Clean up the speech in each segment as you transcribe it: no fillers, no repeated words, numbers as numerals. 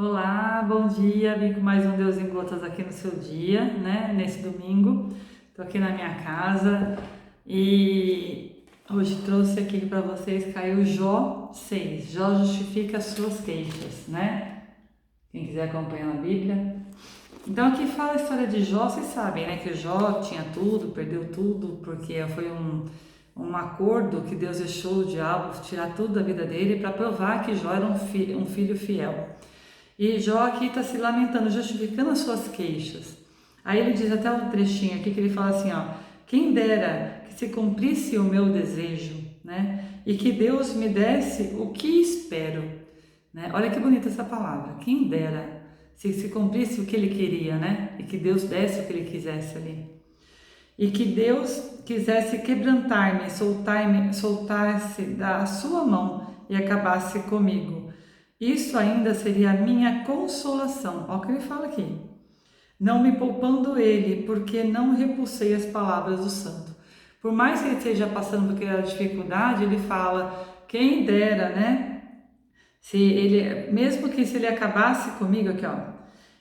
Olá, bom dia. Vim com mais um Deus em Gotas aqui no seu dia, né? Nesse domingo. Tô aqui na minha casa e hoje trouxe aqui para vocês, caiu Jó 6. Jó justifica as suas queixas, né? Quem quiser acompanhar na Bíblia. Então aqui fala a história de Jó, vocês sabem, né? Que Jó tinha tudo, perdeu tudo, porque foi um acordo que Deus deixou o diabo tirar tudo da vida dele para provar que Jó era um filho fiel. E Jó aqui está se lamentando, justificando as suas queixas. Aí ele diz até um trechinho aqui que ele fala assim, ó: quem dera que se cumprisse o meu desejo, né? E que Deus me desse o que espero, né? Olha que bonita essa palavra. Quem dera se cumprisse o que ele queria, né? E que Deus desse o que ele quisesse ali. E que Deus quisesse quebrantar-me, soltasse da sua mão e acabasse comigo. Isso ainda seria a minha consolação. Olha o que ele fala aqui. Não me poupando ele, porque não repulsei as palavras do santo. Por mais que ele esteja passando por aquela dificuldade, ele fala, quem dera, né? Mesmo que se ele acabasse comigo aqui, ó,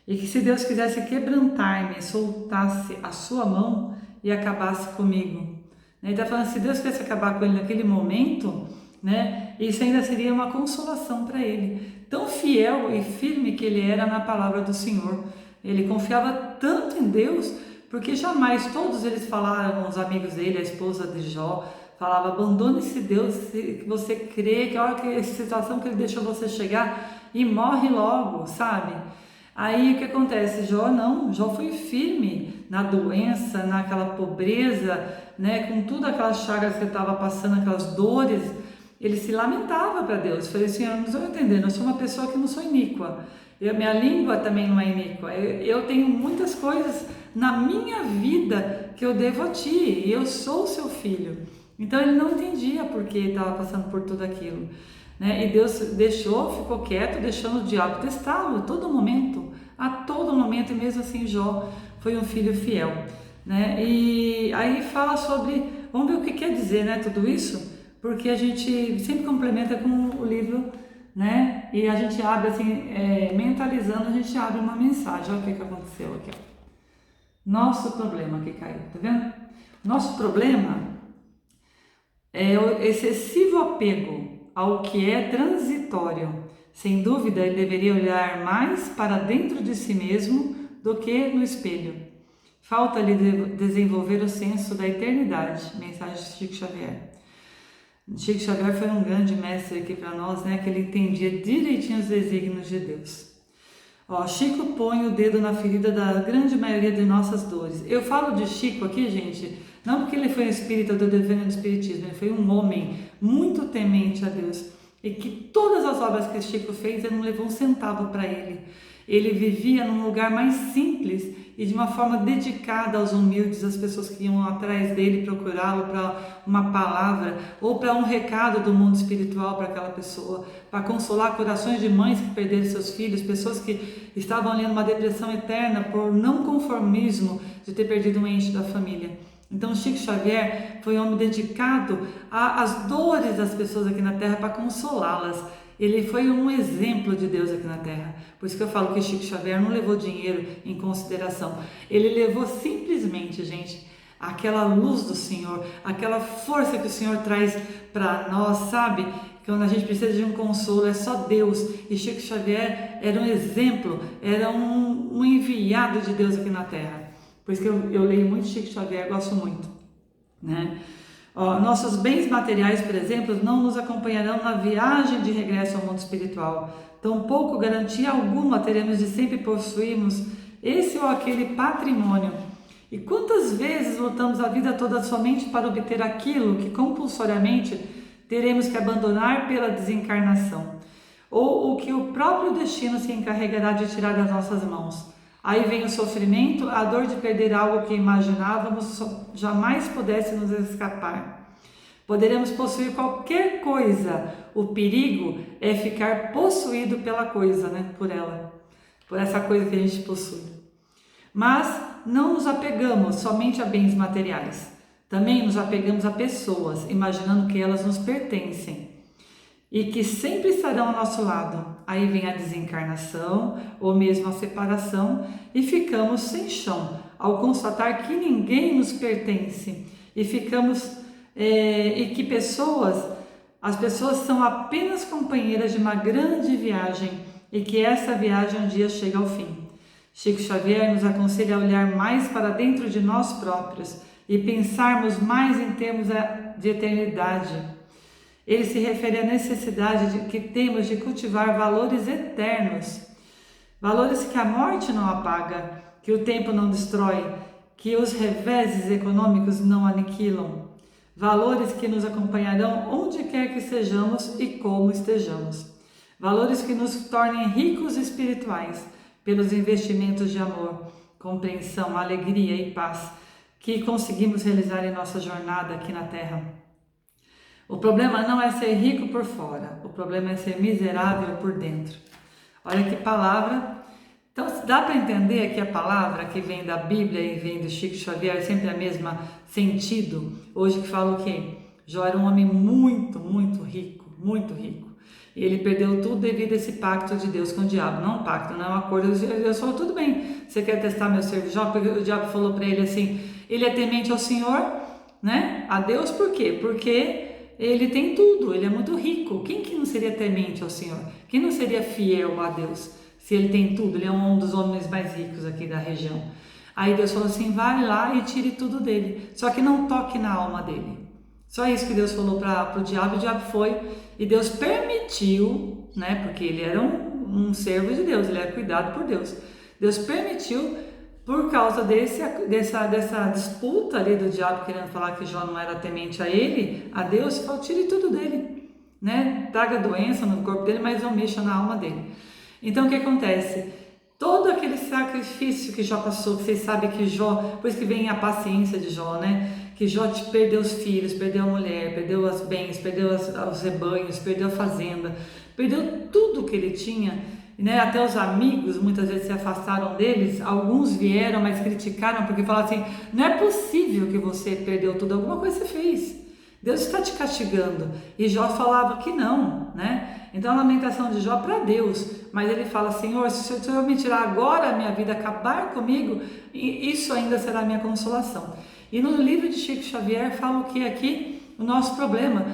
e que se Deus quisesse quebrantar-me, soltasse a sua mão e acabasse comigo. Ele está falando, se Deus quisesse acabar com ele naquele momento, né, isso ainda seria uma consolação para ele. Tão fiel e firme que ele era na palavra do Senhor. Ele confiava tanto em Deus, porque jamais todos eles falaram, os amigos dele, a esposa de Jó, falava, abandone esse Deus que você crê, que olha que situação que ele deixou você chegar e morre logo, sabe? Aí o que acontece? Jó foi firme na doença, naquela pobreza, né, com tudo aquelas chagas que ele estava passando, aquelas dores, ele se lamentava para Deus. Falei assim, eu não estou entendendo, eu sou uma pessoa que não sou iníqua, minha língua também não é iníqua, eu tenho muitas coisas na minha vida que eu devo a ti, e eu sou seu filho. Então ele não entendia porque estava passando por tudo aquilo, né? E Deus ficou quieto, deixando o diabo testá-lo a todo momento, e mesmo assim Jó foi um filho fiel, né? E aí fala sobre, vamos ver o que quer dizer, né, tudo isso, porque a gente sempre complementa com o livro, né? E a gente abre assim, mentalizando, a gente abre uma mensagem. Olha o que aconteceu aqui, ó. Nosso problema que caiu, tá vendo? Nosso problema é o excessivo apego ao que é transitório. Sem dúvida, ele deveria olhar mais para dentro de si mesmo do que no espelho. Falta-lhe desenvolver o senso da eternidade. Mensagem de Chico Xavier. Chico Xavier foi um grande mestre aqui para nós, né? Que ele entendia direitinho os desígnios de Deus. Ó, Chico põe o dedo na ferida da grande maioria de nossas dores. Eu falo de Chico aqui, gente, não porque ele foi um espírita do defendendo do espiritismo, ele foi um homem muito temente a Deus. E que todas as obras que Chico fez, ele não levou um centavo para ele. Ele vivia num lugar mais simples e de uma forma dedicada aos humildes, às pessoas que iam atrás dele procurá-lo para uma palavra ou para um recado do mundo espiritual para aquela pessoa, para consolar corações de mães que perderam seus filhos, pessoas que estavam ali numa depressão eterna por não conformismo de ter perdido um ente da família. Então Chico Xavier foi um homem dedicado às dores das pessoas aqui na Terra para consolá-las. Ele foi um exemplo de Deus aqui na Terra. Por isso que eu falo que Chico Xavier não levou dinheiro em consideração. Ele levou simplesmente, gente, aquela luz do Senhor, aquela força que o Senhor traz para nós, sabe? Quando a gente precisa de um consolo, é só Deus. E Chico Xavier era um exemplo, era um enviado de Deus aqui na Terra. Por isso que eu leio muito Chico Xavier, gosto muito, né? Ó, nossos bens materiais, por exemplo, não nos acompanharão na viagem de regresso ao mundo espiritual. Tampouco garantia alguma teremos de sempre possuirmos esse ou aquele patrimônio. E quantas vezes lutamos a vida toda somente para obter aquilo que compulsoriamente teremos que abandonar pela desencarnação, ou o que o próprio destino se encarregará de tirar das nossas mãos. Aí vem o sofrimento, a dor de perder algo que imaginávamos jamais pudesse nos escapar. Poderemos possuir qualquer coisa, o perigo é ficar possuído pela coisa, né? Por essa coisa que a gente possui. Mas não nos apegamos somente a bens materiais, também nos apegamos a pessoas, imaginando que elas nos pertencem. e que sempre estarão ao nosso lado. Aí vem a desencarnação ou mesmo a separação e ficamos sem chão ao constatar que ninguém nos pertence e ficamos e que as pessoas são apenas companheiras de uma grande viagem e que essa viagem um dia chega ao fim. Chico Xavier nos aconselha a olhar mais para dentro de nós próprios e pensarmos mais em termos de eternidade. Ele se refere à necessidade que temos de cultivar valores eternos, valores que a morte não apaga, que o tempo não destrói, que os reveses econômicos não aniquilam, valores que nos acompanharão onde quer que sejamos e como estejamos, valores que nos tornem ricos espirituais pelos investimentos de amor, compreensão, alegria e paz que conseguimos realizar em nossa jornada aqui na Terra. O problema não é ser rico por fora, o problema é ser miserável por dentro. Olha que palavra. Então, dá para entender que a palavra que vem da Bíblia e vem do Chico Xavier é sempre a mesma sentido. Hoje que fala o quê? Jó era um homem muito, muito rico, muito rico. E ele perdeu tudo devido a esse pacto de Deus com o diabo. Não um pacto, não é um acordo. Deus falou, tudo bem, você quer testar meu servo Jó? Porque o diabo falou para ele assim, ele é temente ao Senhor, né? A Deus por quê? Porque ele tem tudo, ele é muito rico. Quem que não seria temente ao Senhor? Quem não seria fiel a Deus? Se ele tem tudo, ele é um dos homens mais ricos aqui da região. Aí Deus falou assim, vai lá e tire tudo dele, só que não toque na alma dele. Só isso que Deus falou para o diabo foi, e Deus permitiu, né, porque ele era um servo de Deus, ele era cuidado por Deus. Deus permitiu, por causa dessa disputa ali do diabo querendo falar que Jó não era temente a ele, a Deus, falou, tire tudo dele, né, traga doença no corpo dele, mas não mexa na alma dele. Então o que acontece? Todo aquele sacrifício que Jó passou, que vocês sabem que Jó, por isso que vem a paciência de Jó, né? Que Jó perdeu os filhos, perdeu a mulher, perdeu os bens, perdeu os rebanhos, perdeu a fazenda, perdeu tudo que ele tinha, né? Até os amigos muitas vezes se afastaram deles, alguns vieram, mas criticaram, porque falaram assim, não é possível que você perdeu tudo, alguma coisa você fez. Deus está te castigando. E Jó falava que não, né? Então a lamentação de Jó para Deus, mas ele fala, Senhor, se o Senhor me tirar agora a minha vida, acabar comigo, isso ainda será a minha consolação. E no livro de Chico Xavier fala o que aqui? O nosso problema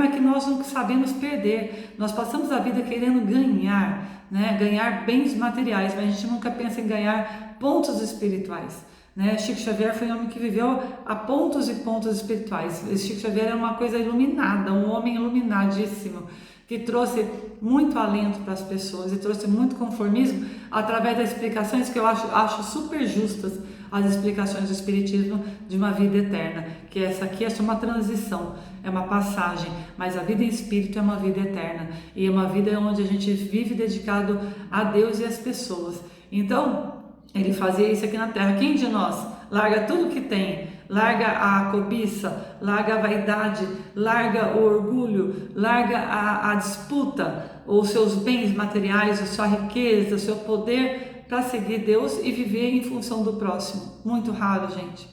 é que nós não sabemos perder, nós passamos a vida querendo ganhar, né? Ganhar bens materiais, mas a gente nunca pensa em ganhar pontos espirituais. Né? Chico Xavier foi um homem que viveu a pontos e pontos espirituais. Chico Xavier era uma coisa iluminada, um homem iluminadíssimo, que trouxe muito alento para as pessoas e trouxe muito conformismo através das explicações que eu acho super justas, as explicações do Espiritismo de uma vida eterna, que essa aqui é só uma transição, é uma passagem, mas a vida em espírito é uma vida eterna e é uma vida onde a gente vive dedicado a Deus e às pessoas. Então, ele fazia isso aqui na Terra. Quem de nós larga tudo que tem, larga a cobiça, larga a vaidade, larga o orgulho, larga a disputa, os seus bens materiais, a sua riqueza, o seu poder para seguir Deus e viver em função do próximo? Muito raro, gente.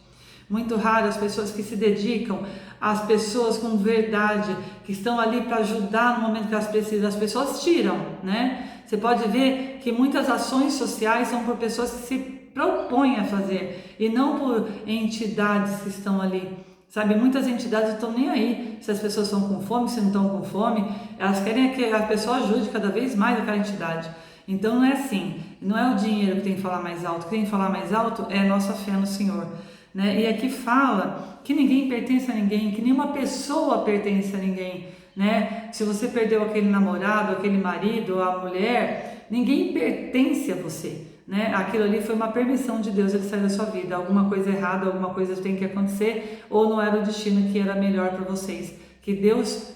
Muito raro as pessoas que se dedicam, as pessoas com verdade, que estão ali para ajudar no momento que elas precisam. As pessoas tiram, né? Você pode ver que muitas ações sociais são por pessoas que se propõem a fazer e não por entidades que estão ali. Sabe, muitas entidades não estão nem aí se as pessoas estão com fome, se não estão com fome. Elas querem que a pessoa ajude cada vez mais aquela entidade. Então não é assim, não é o dinheiro que tem que falar mais alto. O que tem que falar mais alto é a nossa fé no Senhor. Né? E aqui fala que ninguém pertence a ninguém, que nenhuma pessoa pertence a ninguém, né? Se você perdeu aquele namorado, aquele marido, a mulher, ninguém pertence a você, né? Aquilo ali foi uma permissão de Deus, ele saiu da sua vida, alguma coisa errada, alguma coisa tem que acontecer, ou não era o destino que era melhor para vocês, que Deus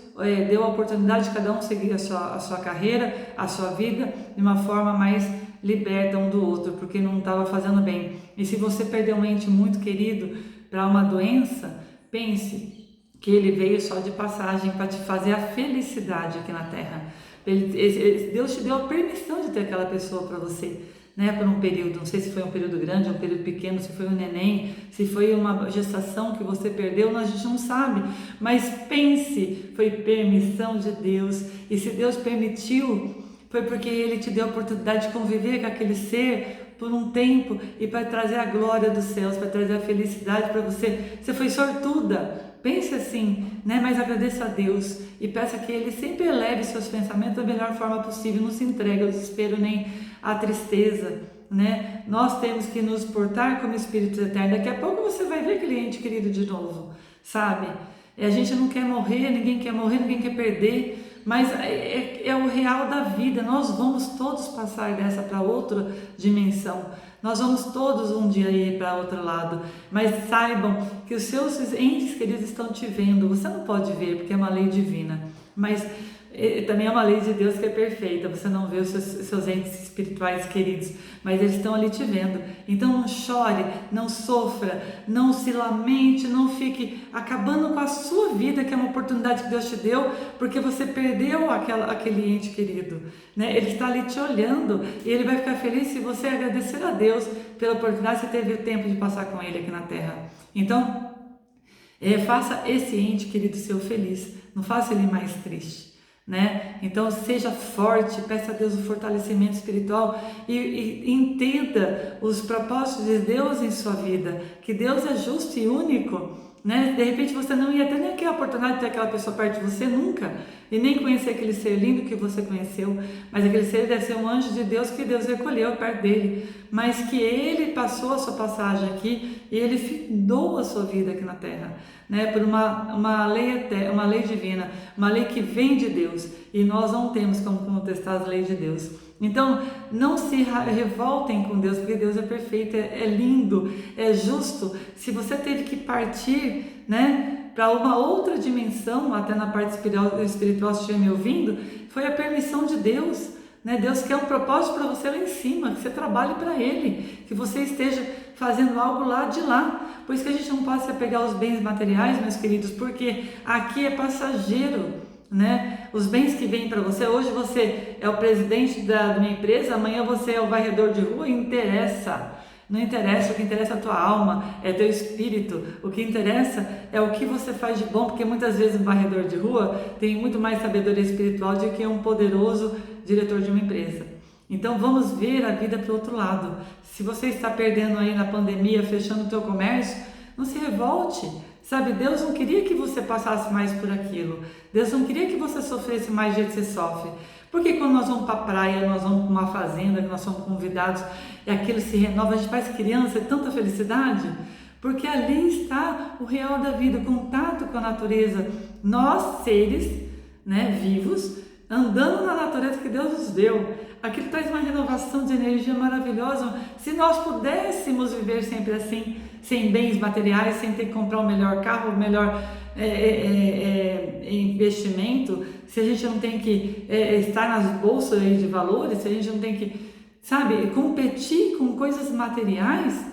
deu a oportunidade de cada um seguir a sua carreira, a sua vida, de uma forma mais liberta um do outro, porque não estava fazendo bem. E se você perdeu um ente muito querido para uma doença, pense que ele veio só de passagem para te fazer a felicidade aqui na Terra. Deus te deu a permissão de ter aquela pessoa para você, né, por um período, não sei se foi um período grande, um período pequeno, se foi um neném, se foi uma gestação que você perdeu, a gente não sabe, mas pense, foi permissão de Deus, e se Deus permitiu, foi porque Ele te deu a oportunidade de conviver com aquele ser por um tempo e para trazer a glória dos céus, para trazer a felicidade para você. Você foi sortuda. Pense assim, né? Mas agradeça a Deus e peça que Ele sempre eleve seus pensamentos da melhor forma possível. Não se entregue ao desespero nem à tristeza, né? Nós temos que nos portar como espíritos eternos. Daqui a pouco você vai ver aquele ente querido de novo, sabe? A gente não quer morrer, ninguém quer perder. Mas é o real da vida, nós vamos todos passar dessa para outra dimensão, nós vamos todos um dia ir para outro lado, mas saibam que os seus entes queridos estão te vendo, você não pode ver porque é uma lei divina, mas também é uma lei de Deus que é perfeita, você não vê os seus entes espirituais queridos, mas eles estão ali te vendo, então não chore, não sofra, não se lamente, não fique acabando com a sua vida, que é uma oportunidade que Deus te deu, porque você perdeu aquele ente querido, né? Ele está ali te olhando e ele vai ficar feliz se você agradecer a Deus pela oportunidade que você teve o tempo de passar com ele aqui na Terra. Então, faça esse ente querido seu feliz, não faça ele mais triste, né? Então seja forte, peça a Deus o fortalecimento espiritual e entenda os propósitos de Deus em sua vida, que Deus é justo e único, né? De repente você não ia ter nem aquela oportunidade de ter aquela pessoa perto de você nunca, e nem conhecer aquele ser lindo que você conheceu, mas aquele ser deve ser um anjo de Deus que Deus recolheu perto dele, mas que ele passou a sua passagem aqui e ele findou a sua vida aqui na Terra, né? Por uma lei divina, uma lei que vem de Deus, e nós não temos como contestar as leis de Deus. Então não se revoltem com Deus, porque Deus é perfeito, é lindo, é justo. Se você teve que partir, né, para uma outra dimensão, até na parte espiritual, se estiver me ouvindo, foi a permissão de Deus, né? Deus quer um propósito para você lá em cima, que você trabalhe para Ele, que você esteja fazendo algo lá de lá. Por isso que a gente não pode se apegar aos bens materiais, meus queridos, porque aqui é passageiro, né? Os bens que vêm para você, hoje você é o presidente de uma empresa, amanhã você é o varredor de rua, não interessa, o que interessa é a tua alma, é teu espírito, o que interessa é o que você faz de bom, porque muitas vezes um varredor de rua tem muito mais sabedoria espiritual do que um poderoso diretor de uma empresa. Então vamos ver a vida pelo outro lado. Se você está perdendo aí na pandemia, fechando o teu comércio, não se revolte, sabe? Deus não queria que você passasse mais por aquilo, Deus não queria que você sofresse mais do jeito que você sofre. Porque quando nós vamos para a praia, nós vamos para uma fazenda, que nós somos convidados, e aquilo se renova, a gente faz criança, é tanta felicidade, porque ali está o real da vida, o contato com a natureza. Nós, seres, né, vivos, andando na natureza que Deus nos deu, aquilo traz uma renovação de energia maravilhosa. Se nós pudéssemos viver sempre assim, sem bens materiais, sem ter que comprar o melhor carro, o melhor investimento, se a gente não tem que estar nas bolsas de valores, se a gente não tem que, sabe, competir com coisas materiais,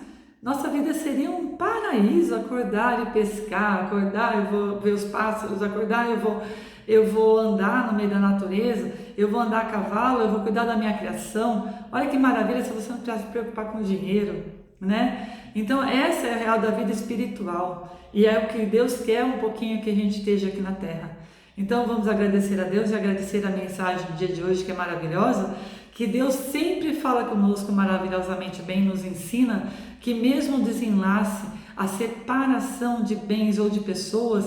nossa vida seria um paraíso. Acordar e pescar, acordar eu vou ver os pássaros, acordar eu vou andar no meio da natureza, eu vou andar a cavalo, eu vou cuidar da minha criação. Olha que maravilha se você não precisar se preocupar com dinheiro, né? Então essa é a real da vida espiritual, e é o que Deus quer um pouquinho que a gente esteja aqui na Terra. Então vamos agradecer a Deus e agradecer a mensagem do dia de hoje, que é maravilhosa, que Deus sempre fala conosco maravilhosamente bem, nos ensina que mesmo o desenlace, a separação de bens ou de pessoas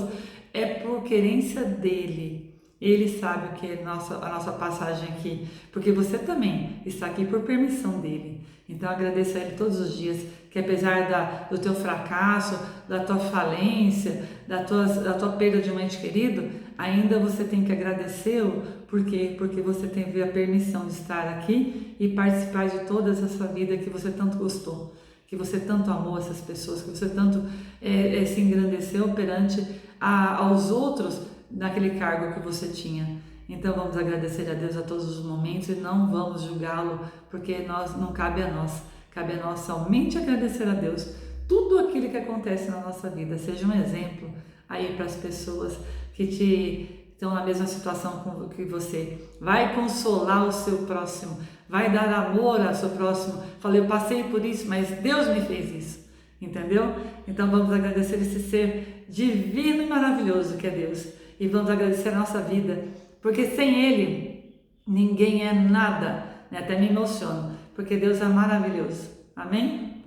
é por querência dele. Ele sabe o que é a nossa passagem aqui, porque você também está aqui por permissão dele. Então agradeça a ele todos os dias, que apesar do teu fracasso, da tua falência, da tua perda de um ente querido, ainda você tem que agradecê-lo. Por quê? Porque você teve a permissão de estar aqui e participar de toda essa vida que você tanto gostou, que você tanto amou essas pessoas, que você tanto se engrandeceu perante aos outros naquele cargo que você tinha. Então vamos agradecer a Deus a todos os momentos e não vamos julgá-lo, porque não cabe a nós, cabe a nós somente agradecer a Deus tudo aquilo que acontece na nossa vida. Seja um exemplo aí para as pessoas que te estão na mesma situação que você. Vai consolar o seu próximo, vai dar amor ao seu próximo. Falei, eu passei por isso, mas Deus me fez isso, entendeu? Então vamos agradecer esse ser divino e maravilhoso que é Deus, e vamos agradecer a nossa vida, porque sem Ele ninguém é nada, né? Até me emociono, porque Deus é maravilhoso. Amém?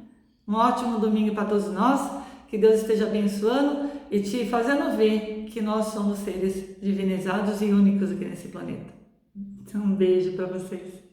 Um ótimo domingo para todos nós, que Deus esteja abençoando e te fazendo ver que nós somos seres divinizados e únicos aqui nesse planeta. Então, um beijo para vocês.